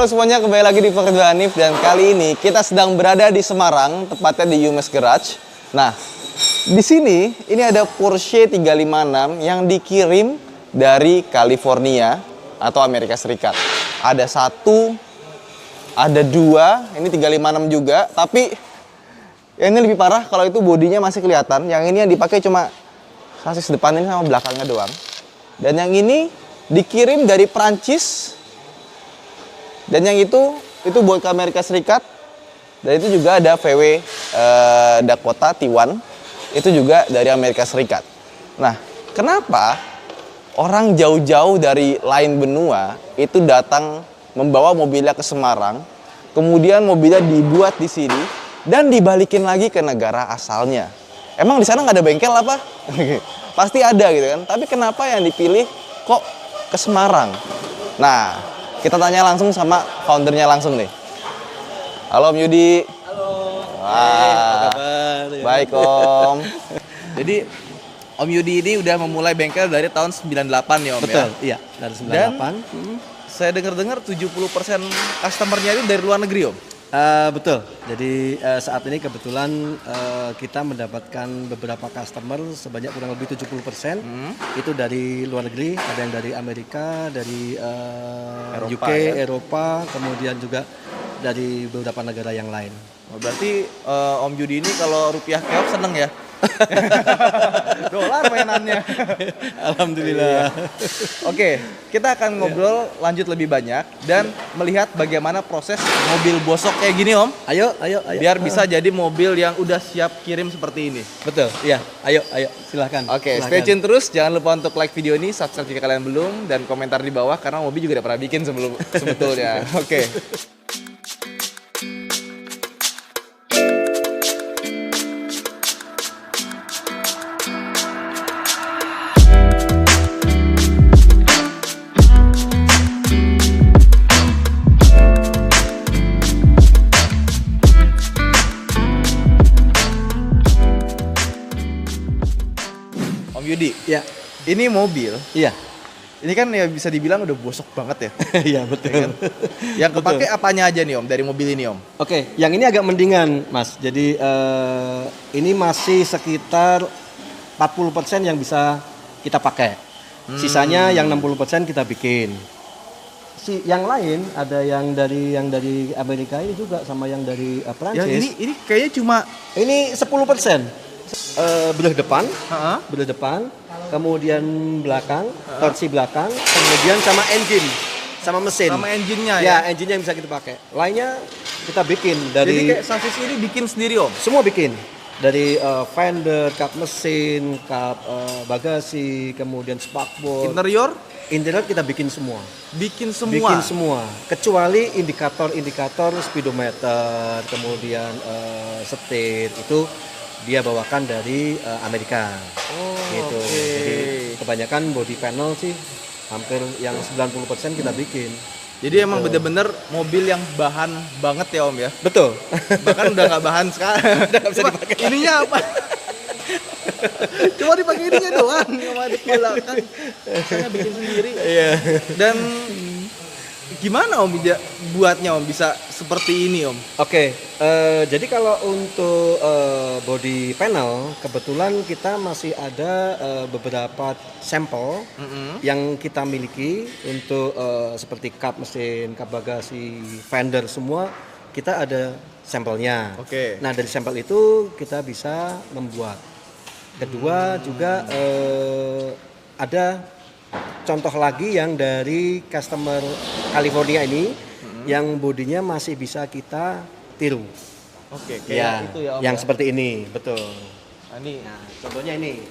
Halo semuanya, kembali lagi di Vlog Kedua Hanif. Dan kali ini kita sedang berada di Semarang, tepatnya di UMS Garage. Nah, di sini ini ada Porsche 356 yang dikirim dari California atau Amerika Serikat. Ada satu, ada dua, ini 356 juga. Tapi yang ini lebih parah, kalau itu bodinya masih kelihatan. Yang ini yang dipakai cuma sasis depan ini sama belakangnya doang. Dan yang ini dikirim dari Prancis. Dan yang itu buat ke Amerika Serikat. Dan itu juga ada VW Dakota T1. Itu juga dari Amerika Serikat. Nah, kenapa orang jauh-jauh dari lain benua itu datang membawa mobilnya ke Semarang, kemudian mobilnya dibuat di sini dan dibalikin lagi ke negara asalnya? Emang di sana nggak ada bengkel apa? Pasti ada gitu kan. Tapi kenapa yang dipilih kok ke Semarang? Nah, kita tanya langsung sama foundernya langsung nih. Halo Om Yudi. Halo. Wah, apa kabar? Baik Om. Jadi Om Yudi ini udah memulai bengkel dari tahun 98 ya Om. Betul, ya? iya dari 98. Dan saya dengar-dengar 70% customer-nya itu dari luar negeri Om. Betul. Jadi saat ini kebetulan kita mendapatkan beberapa customer sebanyak kurang lebih 70% itu dari luar negeri. Ada yang dari Amerika, dari Eropa, UK, ya? Eropa, kemudian juga dari beberapa negara yang lain. Oh, berarti Om Yudi ini kalau rupiah keok seneng ya? Dolar mainannya. Alhamdulillah. Oke, kita akan ngobrol lanjut lebih banyak dan melihat bagaimana proses mobil bosok kayak gini Om. Ayo. Biar bisa jadi mobil yang udah siap kirim seperti ini. Betul, iya. Ayo, silahkan. Oke, Silahkan. stay tune terus. Jangan lupa untuk like video ini, subscribe jika kalian belum, dan komentar di bawah karena Mobi juga udah pernah bikin sebetulnya. Oke. Om Yudi, Ya, ini mobil. iya. Ini kan ya bisa dibilang udah bosok banget ya. Iya, betul. Ya kan? Yang kepake apanya aja nih Om dari mobil ini Om? Oke, yang ini agak mendingan, Mas. Jadi ini masih sekitar 40% yang bisa kita pakai. Sisanya yang 60% kita bikin. Yang lain ada yang dari Amerika ini juga sama yang dari Prancis. Yang ini kayaknya cuma Ini 10%. Belah depan, Heeh. belah depan, kemudian belakang, torsi belakang, kemudian sama engine, sama mesin. sama engine-nya Ya, ya. engine-nya yang bisa kita pakai. Lainnya kita bikin Jadi dari kayak sasis ini bikin sendiri Om. semua bikin. Dari fender, kap mesin, kap bagasi, kemudian spakbor. Interior Interior kita bikin semua. bikin semua. Bikin semua. Kecuali indikator speedometer, kemudian setir itu dia bawakan dari Amerika. Oh, Gitu. oke. Jadi kebanyakan body panel sih hampir yang 90% kita bikin. Jadi emang bener-bener mobil yang bahan banget ya Om ya. Betul. Bahkan udah nggak bahan sekarang. Udah nggak bisa dipakai. Ininya apa? Cuma dipakai ininya doang, sama di belakang. Saya bikin sendiri. Iya. Dan gimana Om buatnya Om bisa seperti ini Om? Oke, jadi kalau untuk body panel, kebetulan kita masih ada beberapa sampel yang kita miliki untuk seperti kap mesin, kap bagasi, fender semua kita ada sampelnya. Oke. Nah dari sampel itu kita bisa membuat. Kedua juga ada contoh lagi yang dari customer California ini yang bodinya masih bisa kita tiru. Oke, Ya, kayak itu ya Om. yang ya? seperti ini, betul. Nah, ini. Nah, contohnya ini.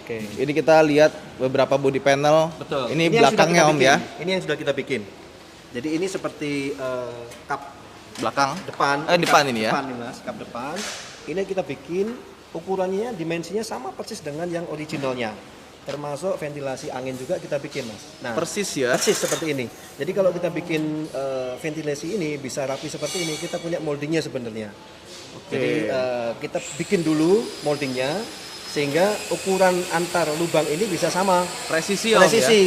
Oke. Ini kita lihat beberapa body panel. Betul. Ini yang sudah belakangnya kita Om bikin. ya. Ini yang sudah kita bikin. Jadi ini seperti kap Belakang. depan. Depan ini ya. Depan nih Mas, kap depan. Ini kita bikin ukurannya, dimensinya sama persis dengan yang originalnya. Termasuk ventilasi angin juga kita bikin Mas. Nah, Persis ya. persis seperti ini. Jadi kalau kita bikin ventilasi ini bisa rapi seperti ini, kita punya moldingnya sebenarnya. Jadi kita bikin dulu moldingnya sehingga ukuran antar lubang ini bisa sama. Presisi Om ya. Presisi.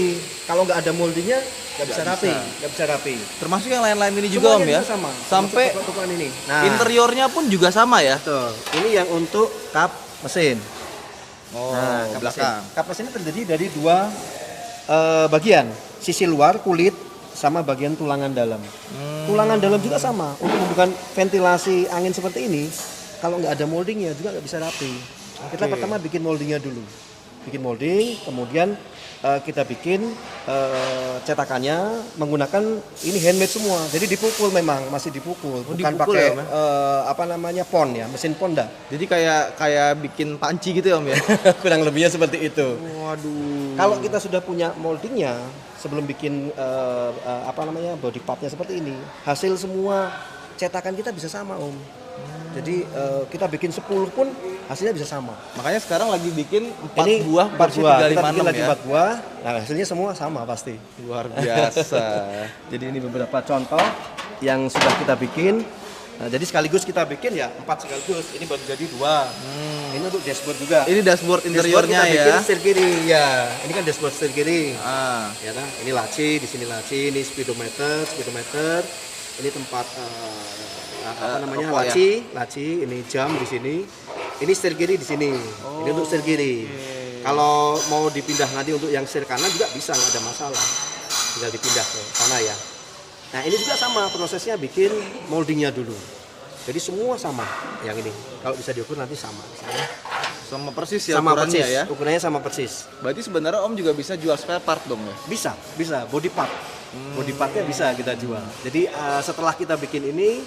Kalau nggak ada moldingnya nggak bisa rapi, nggak bisa rapi. Termasuk yang lain-lain ini juga Om Semuanya ya. juga sama. Sampai Tokoan ini. Nah, interiornya pun juga sama ya. betul. Ini yang untuk kap mesin. Oh, Kap belakang. mesin. Kap mesin ini terdiri dari dua bagian, sisi luar kulit sama bagian tulangan dalam. Tulangan dalam juga sama. Untuk membuat ventilasi angin seperti ini, kalau nggak ada moldingnya juga nggak bisa rapi. Kita pertama bikin moldingnya dulu. Bikin molding, kemudian kita bikin cetakannya menggunakan ini handmade semua. Jadi dipukul memang, masih dipukul. Bukan dipukul pakai ya, Om? apa namanya pon ya, mesin pon dah. Jadi kayak bikin panci gitu ya Om ya. Kurang lebihnya seperti itu. Waduh. Kalau kita sudah punya moldingnya, sebelum bikin apa namanya body partnya seperti ini, hasil semua cetakan kita bisa sama Om. Jadi kita bikin 10 pun hasilnya bisa sama. Makanya sekarang lagi bikin 4 Ini buah 4 Porsche buah, kita 356 bikin lagi ya. 4 buah, nah hasilnya semua sama pasti. Luar biasa. Jadi ini beberapa contoh yang sudah kita bikin. Nah, jadi sekaligus kita bikin ya 4 sekaligus. Ini baru jadi 2. Ini untuk dashboard juga. Ini dashboard interiornya Dashboard kita ya. bikin setir kiri ya. Ini kan dashboard setir kiri. Ah. Ya kan? Ini laci, di sini laci, ini speedometer. Ini tempat apa namanya rokok laci, ini jam di sini. Ini setir kiri di sini. Ini untuk setir kiri. Kalau mau dipindah nanti untuk yang setir kanan juga bisa, nggak ada masalah. Tinggal dipindah ke sana ya. Nah ini juga sama prosesnya, bikin moldingnya dulu. Jadi semua sama yang ini. Kalau bisa diukur nanti sama. Sama persis ya Sama ukurannya persis. ya. Ukurannya sama persis. Berarti sebenarnya Om juga bisa jual spare part dong ya. Bisa body part. Body partnya bisa kita jual. Jadi setelah kita bikin ini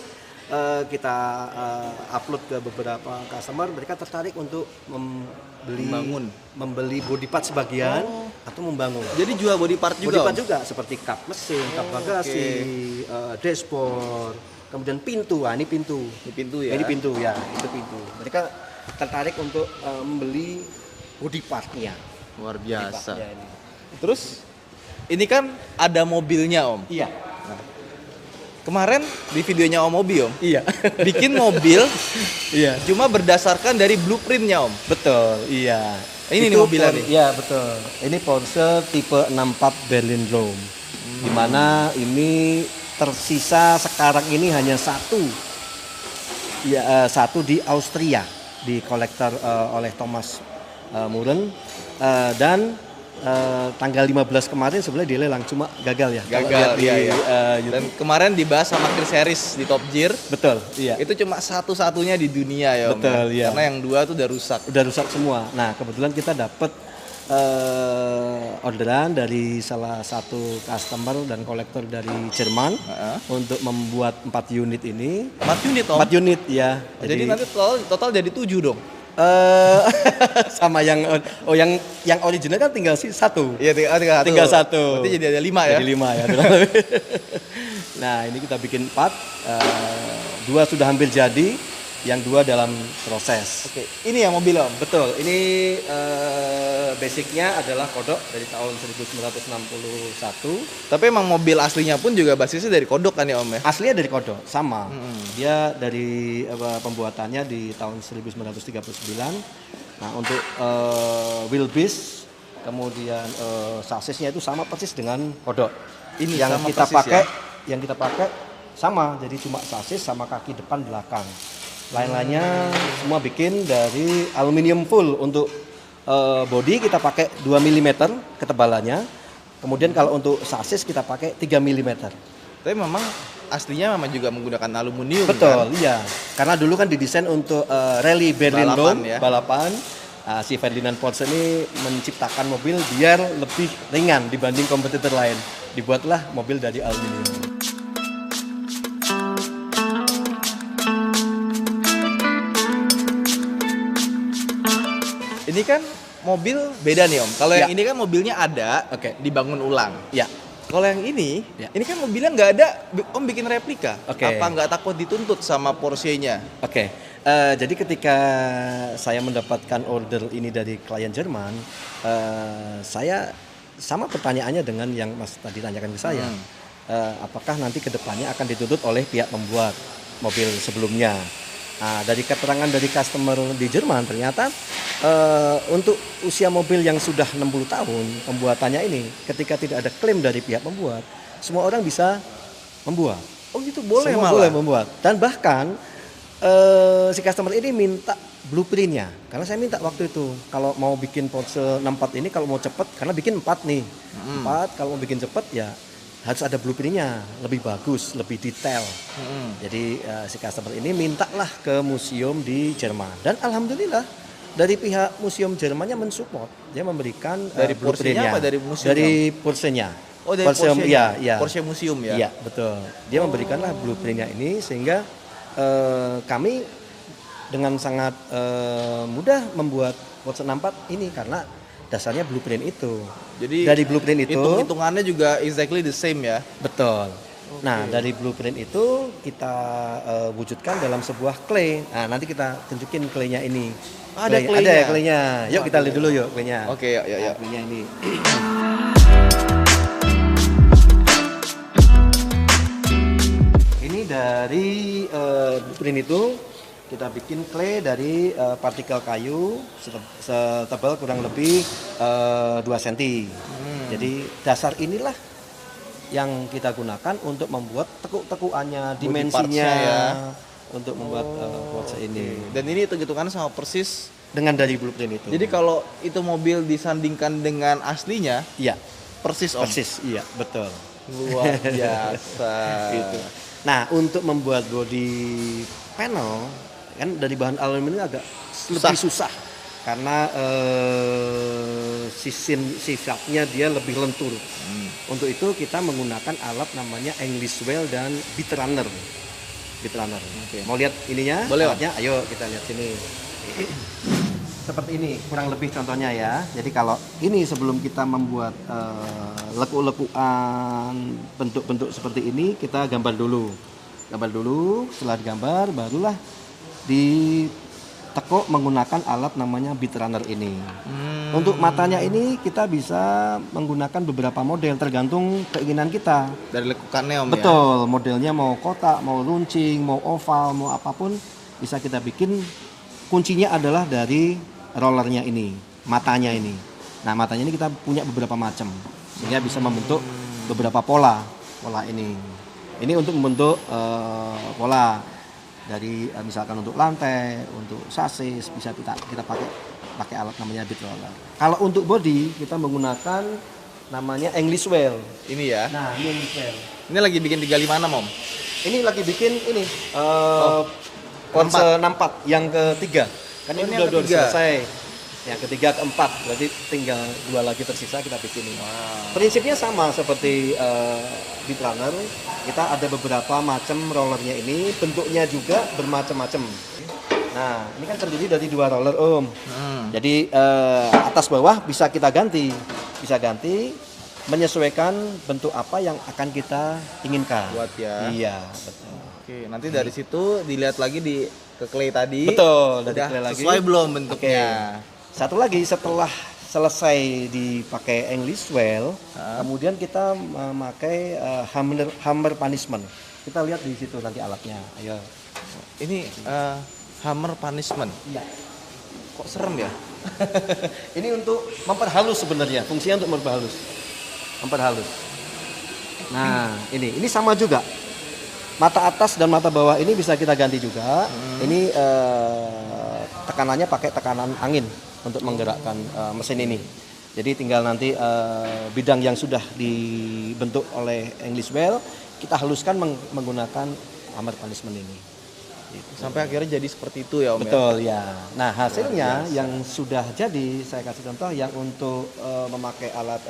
kita upload ke beberapa customer, mereka tertarik untuk membeli body part sebagian atau membangun. Jadi jual body part juga. Body part Om? juga seperti kap mesin, kap bagasi, dashboard, kemudian pintu. Ini pintu. Ini pintu ya. Ini pintu ya, itu pintu. Mereka tertarik untuk membeli body partnya. Luar Body biasa. partnya ini. Terus ini kan ada mobilnya Om. Iya. Kemarin di videonya Om Mobi Om. Iya. Bikin mobil Iya. cuma berdasarkan dari blueprintnya Om. Betul, iya. Ini nih Itu mobilnya nih. Iya, betul. Ini Porsche tipe 64 Berlin Dome. Di mana ini tersisa sekarang ini hanya satu. Ya, satu di Austria, di kolektor oleh Thomas Muren, dan tanggal 15 kemarin sebenarnya dilelang, cuma gagal ya. Kalau lihat Gagal, iya, iya. YouTube. Dan kemarin dibahas sama Chris Harris di Top Gear. Betul, iya. Itu cuma satu-satunya di dunia ya Om. Betul, iya. Karena yang 2 tuh udah rusak. Udah rusak semua. Nah, kebetulan kita dapat orderan dari salah satu customer dan kolektor dari Jerman untuk membuat 4 unit ini. 4 unit Om. 4 unit ya. Jadi nanti total jadi 7 dong. Sama yang original kan tinggal satu. Iya, Tinggal satu. Berarti jadi ada 5 ya. Jadi 5 ya. Nah, ini kita bikin 4. 2 sudah hampir jadi, yang 2 dalam proses. Oke, ini yang mobil Om. Betul, ini basicnya adalah kodok dari tahun 1961. Tapi emang mobil aslinya pun juga basisnya dari kodok kan ya Om ya? Aslinya dari kodok, sama. Dia dari pembuatannya di tahun 1939. Nah, untuk wheelbase, kemudian sassisnya itu sama persis dengan kodok. Ini yang sama kita persis pakai, ya? yang kita pakai sama, jadi cuma sasis sama kaki depan belakang. Lain-lainnya semua bikin dari aluminium full. Untuk body kita pakai 2 mm ketebalannya. Kemudian kalau untuk sasis kita pakai 3 mm. Tapi memang aslinya memang juga menggunakan aluminium. Betul, kan? iya. Karena dulu kan didesain untuk rally Berlin Balapan, Dome, ya. balapan. Nah, si Ferdinand Porsche ini menciptakan mobil biar lebih ringan dibanding kompetitor lain. Dibuatlah mobil dari aluminium. Ini kan mobil beda nih Om. Kalau yang Ya. ini kan mobilnya ada, Oke. dibangun ulang. Ya. Kalau yang ini, Ya. ini kan mobilnya nggak ada, Om bikin replika. Oke. Apa nggak takut dituntut sama Porsche-nya? Oke, jadi ketika saya mendapatkan order ini dari klien Jerman, saya sama pertanyaannya dengan yang Mas tadi tanyakan ke saya. Apakah nanti ke depannya akan dituntut oleh pihak pembuat mobil sebelumnya? Nah, dari keterangan dari customer di Jerman ternyata untuk usia mobil yang sudah 60 tahun pembuatannya ini, ketika tidak ada klaim dari pihak pembuat, semua orang bisa membuat. Oh gitu, boleh Semua malah. boleh membuat. Dan bahkan si customer ini minta blueprintnya. Karena saya minta waktu itu kalau mau bikin Porsche 64 ini kalau mau cepet, karena bikin 4 nih. 4 kalau mau bikin cepet ya harus ada blueprintnya, lebih bagus, lebih detail. Jadi si customer ini mintalah ke museum di Jerman. Dan alhamdulillah dari pihak museum Jermannya mensupport. Dia memberikan Dari Porsche-nya blueprintnya. apa dari museumnya? Dari Porsche-nya. Oh dari Porsche, Porsche, iya, iya. Porsche Museum ya. Iya, betul. Dia memberikanlah blueprintnya ini sehingga kami dengan sangat mudah membuat Porsche 64 ini karena dasarnya blueprint itu. Jadi dari blueprint itu hitungannya juga exactly the same ya. betul. Nah, dari blueprint itu kita wujudkan dalam sebuah clay. Nah, nanti kita tunjukin claynya ini. Ada Clay- claynya? Ada ya claynya. Yuk kita lihat dulu yuk claynya. Oke, yuk, yuk, yuk. Nah, claynya ini. Ini dari blueprint itu kita bikin clay dari partikel kayu setebal kurang lebih 2 cm. Jadi dasar inilah yang kita gunakan untuk membuat tekuk-tekukannya, dimensinya partsnya ya. untuk membuat Porsche ini. Dan ini hitung-hitungannya sama persis. Dengan dari blueprint itu. Jadi kalau itu mobil disandingkan dengan aslinya, iya, persis Om. persis, iya, betul. Luar biasa. Gitu. Nah, untuk membuat body panel kan dari bahan aluminium agak lebih susah karena sifatnya dia lebih lentur. Untuk itu kita menggunakan alat namanya English wheel dan beat runner. Beat runner. Mau lihat ininya? Boleh, Om. Alatnya? Ayo kita lihat sini. Seperti ini kurang lebih contohnya ya. Jadi kalau ini sebelum kita membuat lekuk-lekukan bentuk-bentuk seperti ini kita gambar dulu. Gambar dulu, setelah digambar barulah ditekuk menggunakan alat namanya beat runner ini. Untuk matanya ini kita bisa menggunakan beberapa model tergantung keinginan kita. Dari lekukannya Om ya. Betul, modelnya mau kotak, mau runcing, mau oval, mau apapun bisa kita bikin. Kuncinya adalah dari rollernya ini, matanya ini. Nah, matanya ini kita punya beberapa macam, sehingga bisa membentuk beberapa pola ini. Ini untuk membentuk pola dari misalkan untuk lantai, untuk sasis bisa kita pakai alat namanya beat roller. Kalau untuk body kita menggunakan namanya English wheel. Ini ya. Nah, ini English wheel. Ini lagi bikin 35 Om. Ini lagi bikin ini Porsche 64 yang ketiga. Kan Oh, ini ini yang udah ketiga. selesai. Yang ketiga, keempat, berarti tinggal 2 lagi tersisa kita bikin ini. Prinsipnya sama seperti beat runner. Kita ada beberapa macam rollernya ini, bentuknya juga bermacam-macam. Nah, ini kan terdiri dari 2 roller Om. Jadi atas bawah bisa kita ganti, menyesuaikan bentuk apa yang akan kita inginkan. Buat ya. Iya, betul. Oke, nanti dari situ dilihat lagi ke clay tadi. Betul, dari Udah clay lagi. sesuai belum Oke. bentuknya? Satu lagi setelah selesai dipakai English wheel, kemudian kita memakai hammer punishment. Kita lihat di situ nanti alatnya. Ayo. Ini hammer punishment. Iya. Kok serem ya? Ini untuk memperhalus sebenarnya, fungsinya untuk memperhalus. Nah, ini sama juga. Mata atas dan mata bawah ini bisa kita ganti juga. Ini tekanannya pakai tekanan angin untuk menggerakkan mesin ini. Jadi tinggal nanti bidang yang sudah dibentuk oleh English wheel kita haluskan menggunakan hammer punishment ini. Gitu. Sampai akhirnya jadi seperti itu ya Om. Betul ya. Nah, hasilnya yang sudah jadi saya kasih contoh yang untuk memakai alat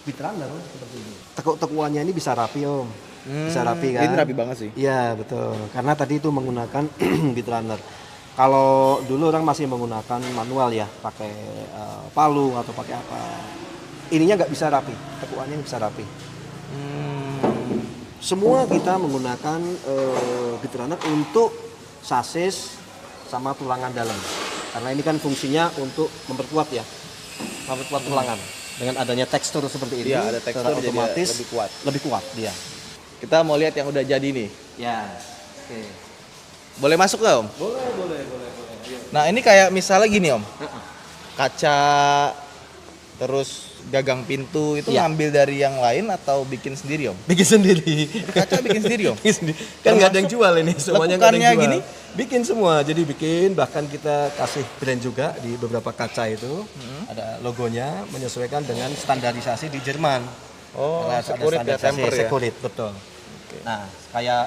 beat runner seperti ini. Tekuk-tekuannya ini bisa rapi Om. Bisa rapi kan? Ini rapi banget sih. Iya betul. Karena tadi itu menggunakan beat runner. Kalau dulu orang masih menggunakan manual ya, pakai palu atau pakai apa. Ininya nggak bisa rapi. Tekuannya nggak bisa rapi. Semua kita menggunakan beat runner untuk sasis sama tulangan dalam. Karena ini kan fungsinya untuk memperkuat ya, memperkuat tulangan. Dengan adanya tekstur seperti ini, Iya, ada tekstur secara jadi otomatis lebih kuat. Lebih kuat dia. Kita mau lihat yang udah jadi nih. Ya. Oke. Boleh masuk nggak Om? Boleh. Nah ini kayak misalnya gini Om, kaca, terus gagang pintu itu Iya. ngambil dari yang lain atau bikin sendiri Om? Bikin sendiri. Kaca bikin sendiri Om? Bikin sendiri. Kan nggak ada yang jual ini, semuanya nggak ada yang lekukannya jual. Bikin semua, jadi bikin, bahkan kita kasih brand juga di beberapa kaca itu. Ada logonya, menyesuaikan dengan standarisasi di Jerman. Oh, Karena ada Securit ya, standarisasi temper ya? Securit, betul. Nah, kayak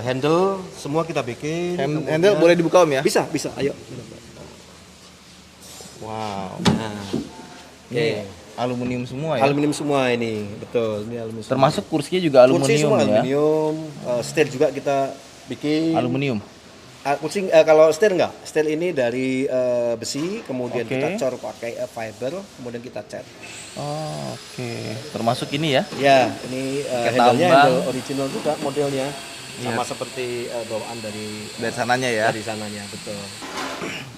handle, semua kita bikin. Handle boleh dibuka Om ya? Bisa, ayo. Wow. Nah, Ini aluminium semua ya? aluminium semua ini, betul. Ini aluminium. Termasuk kursinya juga aluminium kursi semua ya? aluminium, steel juga kita bikin. Aluminium. Kursi kalau steel enggak, steel ini dari besi, kemudian Oke. kita cor pakai fiber, kemudian kita cat. Oh, oke. Termasuk ini ya? Ya, ini handle-nya tambang. handle original juga modelnya, sama seperti bawaan dari Dari sananya ya? dari sananya, betul.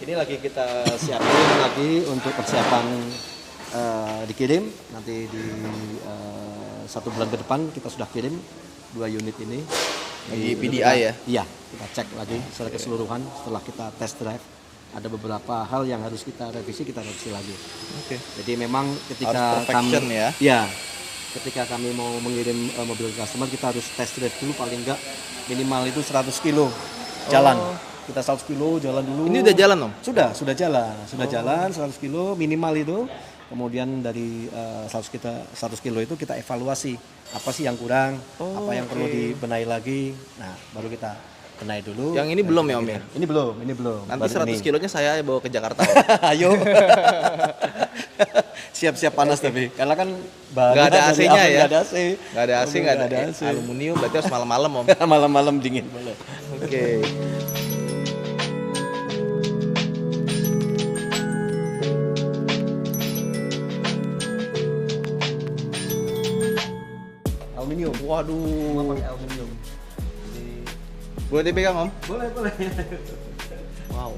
Ini lagi kita siapin lagi untuk persiapan dikirim nanti di 1 bulan ke depan kita sudah kirim 2 unit ini. Di PDI ya? Iya, kita cek lagi secara keseluruhan setelah kita test drive. Ada beberapa hal yang harus kita revisi lagi. Oke. Jadi memang ketika Harus perfection kami, ya? ketika kami mau mengirim mobil ke customer kita harus test drive dulu paling enggak minimal itu 100 kilo jalan. Kita 100 kilo jalan dulu. Ini udah jalan Om? Sudah jalan, jalan 100 kilo minimal itu. Kemudian dari 100 kilo itu kita evaluasi apa sih yang kurang, apa yang perlu dibenahi lagi. Nah, baru kita benahi dulu. Yang ini belum ya Om ya? Ini belum. Nanti Baru 100 kilonya saya bawa ke Jakarta. Ayo. Siap-siap panas tapi karena kan Nggak ada AC-nya ya? Nggak ada AC. Nggak ada AC, nggak ada AC. aluminium, berarti harus malam-malam Om. Malam-malam dingin boleh. Oke. Aluminium. Waduh. Pakai aluminium. Boleh dipegang Om? Boleh. Wow.